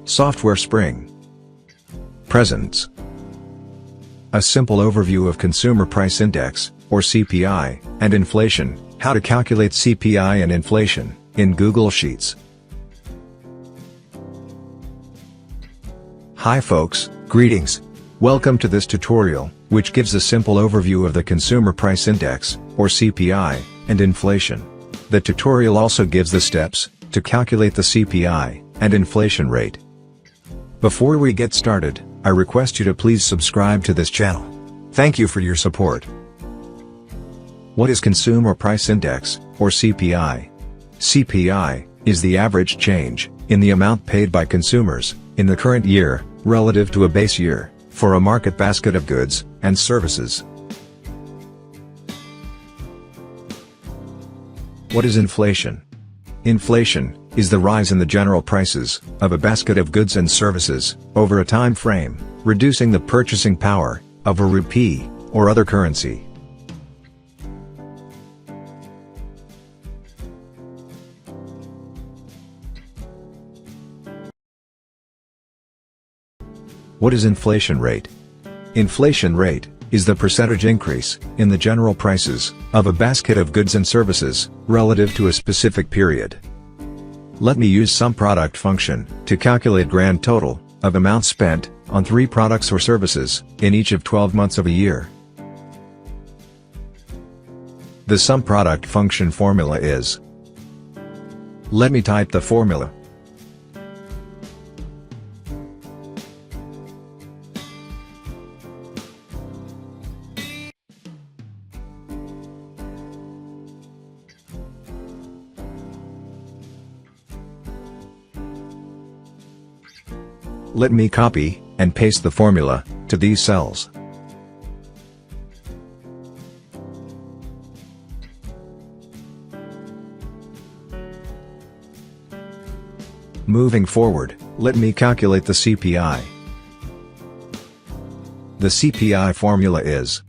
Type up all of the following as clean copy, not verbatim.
Software Spring. Presents. A simple overview of Consumer Price Index, or CPI, and inflation, how to calculate CPI and inflation, in Google Sheets. Hi folks, greetings. Welcome to this tutorial, which gives a simple overview of the Consumer Price Index, or CPI, and inflation. The tutorial also gives the steps to calculate the CPI and inflation rate. Before we get started, I request you to please subscribe to this channel. Thank you for your support. What is Consumer Price Index, or CPI? CPI is the average change in the amount paid by consumers in the current year relative to a base year for a market basket of goods and services. What is inflation? Inflation is the rise in the general prices of a basket of goods and services over a time frame, reducing the purchasing power of a rupee or other currency. What is inflation rate? Inflation rate is the percentage increase in the general prices of a basket of goods and services relative to a specific period. Let me use SUMPRODUCT function to calculate grand total of amount spent on 3 products or services in each of 12 months of a year. The SUMPRODUCT function formula is. Let me type the formula. Let me copy and paste the formula to these cells. Moving forward, let me calculate the CPI. The CPI formula is.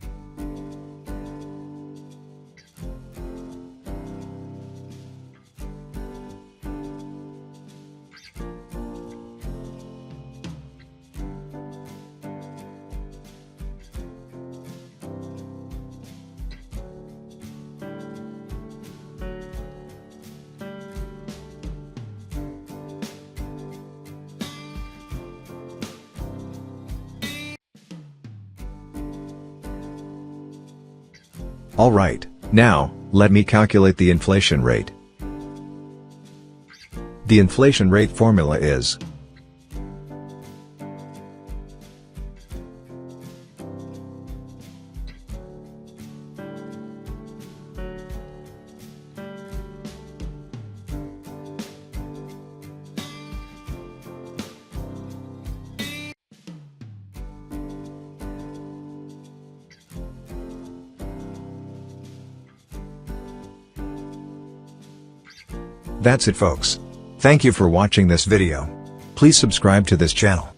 Alright, now, let me calculate the inflation rate. The inflation rate formula is. That's it folks. Thank you for watching this video. Please subscribe to this channel.